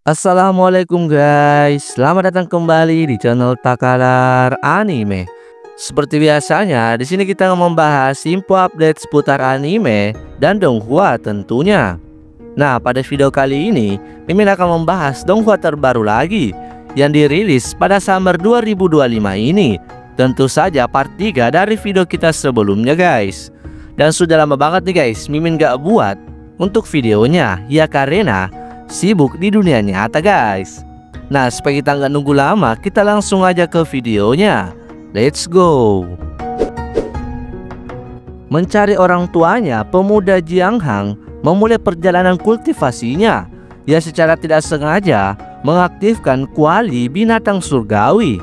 Assalamualaikum guys, selamat datang kembali di channel Takalar Anime. Seperti biasanya, di sini kita membahas info update seputar anime dan donghua tentunya. Nah, pada video kali ini, Mimin akan membahas donghua terbaru lagi yang dirilis pada summer 2025 ini. Tentu saja part 3 dari video kita sebelumnya guys. Dan sudah lama banget nih guys, Mimin gak buat untuk videonya, ya karena sibuk di dunia nyata guys. Nah, supaya kita nggak nunggu lama, kita langsung aja ke videonya. Let's go. Mencari orang tuanya, pemuda Jiang Hang memulai perjalanan kultivasinya. Ia secara tidak sengaja mengaktifkan kuali binatang surgawi,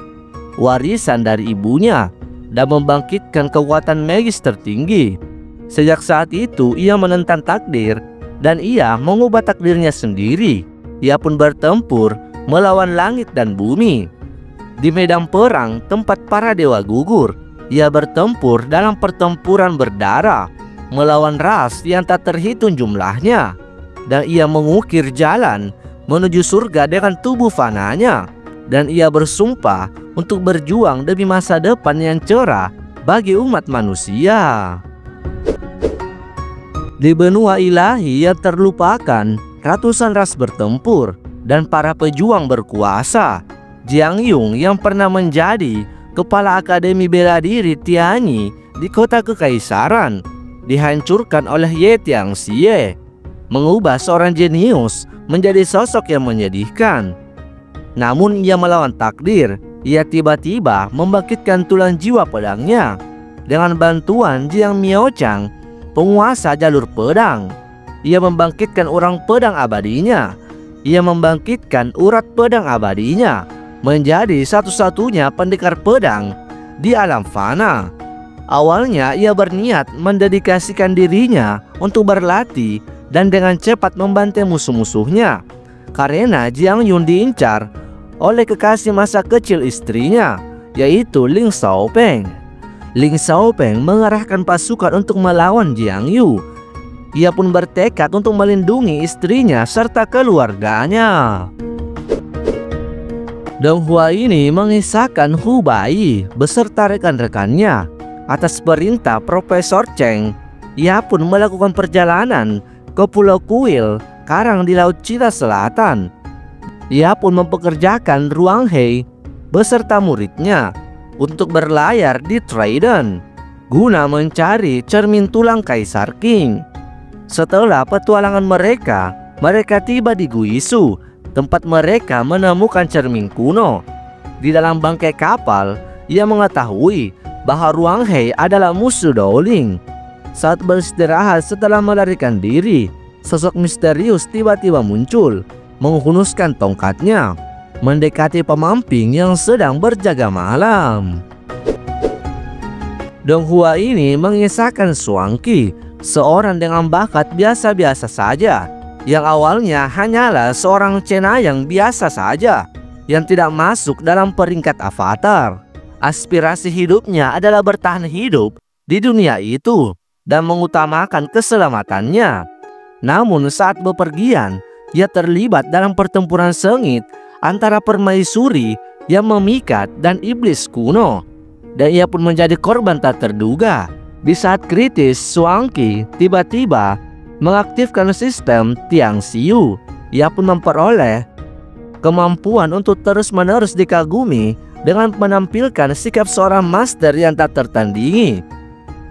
warisan dari ibunya, dan membangkitkan kekuatan magis tertinggi. Sejak saat itu ia menentang takdir dan ia mengubah takdirnya sendiri. Ia pun bertempur melawan langit dan bumi. Di medan perang tempat para dewa gugur, ia bertempur dalam pertempuran berdarah melawan ras yang tak terhitung jumlahnya. Dan ia mengukir jalan menuju surga dengan tubuh fananya. Dan ia bersumpah untuk berjuang demi masa depan yang cerah bagi umat manusia. Di benua ilahi yang terlupakan, ratusan ras bertempur dan para pejuang berkuasa. Jiang Yung yang pernah menjadi kepala Akademi Bela Diri Tianyi di kota kekaisaran dihancurkan oleh Ye Tianxie, mengubah seorang jenius menjadi sosok yang menyedihkan. Namun ia melawan takdir. Ia tiba-tiba membangkitkan tulang jiwa pedangnya dengan bantuan Jiang Miaochang, penguasa jalur pedang. Ia membangkitkan orang pedang abadinya. Ia membangkitkan urat pedang abadinya menjadi satu-satunya pendekar pedang di alam fana. Awalnya ia berniat mendedikasikan dirinya untuk berlatih dan dengan cepat membantai musuh-musuhnya, karena Jiang Yun diincar oleh kekasih masa kecil istrinya, yaitu Ling Xiaopeng. Ling Xiaopeng mengerahkan pasukan untuk melawan Jiang Yu. Ia pun bertekad untuk melindungi istrinya serta keluarganya. Donghua ini mengisahkan Hu Bai beserta rekan-rekannya atas perintah Profesor Cheng. Ia pun melakukan perjalanan ke Pulau Kuil, karang di Laut Cina Selatan. Ia pun mempekerjakan Ruang Hei beserta muridnya untuk berlayar di Trident guna mencari cermin tulang Kaisar Qing. Setelah petualangan mereka tiba di Guizhou, tempat mereka menemukan cermin kuno. Di dalam bangkai kapal, ia mengetahui bahwa Ruang Hei adalah musuh Dowling. Saat beristirahat setelah melarikan diri, sosok misterius tiba-tiba muncul, menghunuskan tongkatnya, mendekati pemamping yang sedang berjaga malam. Donghua ini mengisahkan Xuangqi, seorang dengan bakat biasa-biasa saja, yang awalnya hanyalah seorang cenayang biasa saja, yang tidak masuk dalam peringkat avatar. Aspirasi hidupnya adalah bertahan hidup di dunia itu dan mengutamakan keselamatannya. Namun saat bepergian, ia terlibat dalam pertempuran sengit antara permaisuri yang memikat dan iblis kuno, dan ia pun menjadi korban tak terduga. Di saat kritis, Xuangqi tiba-tiba mengaktifkan sistem Tiang Xiu. Ia pun memperoleh kemampuan untuk terus-menerus dikagumi dengan menampilkan sikap seorang master yang tak tertandingi.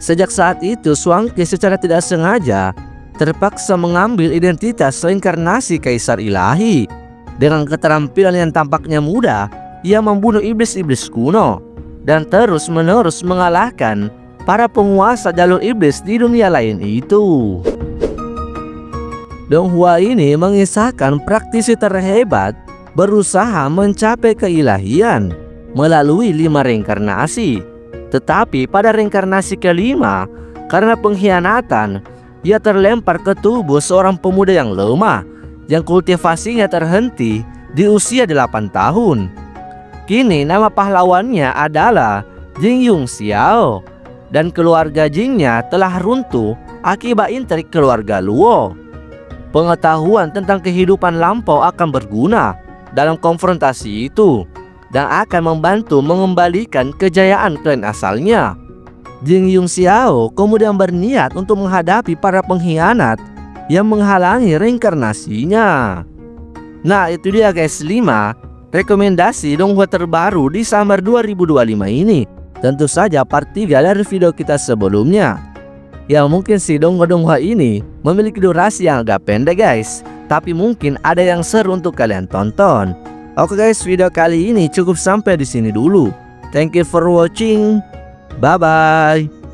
Sejak saat itu, Xuangqi secara tidak sengaja terpaksa mengambil identitas reinkarnasi Kaisar Ilahi. Dengan keterampilan yang tampaknya mudah, ia membunuh iblis-iblis kuno dan terus-menerus mengalahkan para penguasa jalur iblis di dunia lain itu. Donghua ini mengisahkan praktisi terhebat berusaha mencapai keilahian melalui 5 reinkarnasi. Tetapi pada reinkarnasi kelima, karena pengkhianatan, ia terlempar ke tubuh seorang pemuda yang lemah, yang kultivasinya terhenti di usia 8 tahun. Kini nama pahlawannya adalah Jing Yung Xiao, dan keluarga Jingnya telah runtuh akibat intrik keluarga Luo. Pengetahuan tentang kehidupan lampau akan berguna dalam konfrontasi itu dan akan membantu mengembalikan kejayaan klan asalnya. Jin Yung Xiao kemudian berniat untuk menghadapi para pengkhianat yang menghalangi reinkarnasinya. Nah, itu dia guys 5 rekomendasi donghua terbaru di Summer 2025 ini. Tentu saja part 3 dari video kita sebelumnya. Ya mungkin si donghua-donghua ini memiliki durasi yang agak pendek guys, tapi mungkin ada yang seru untuk kalian tonton. Oke guys, video kali ini cukup sampai di sini dulu. Thank you for watching. Bye bye.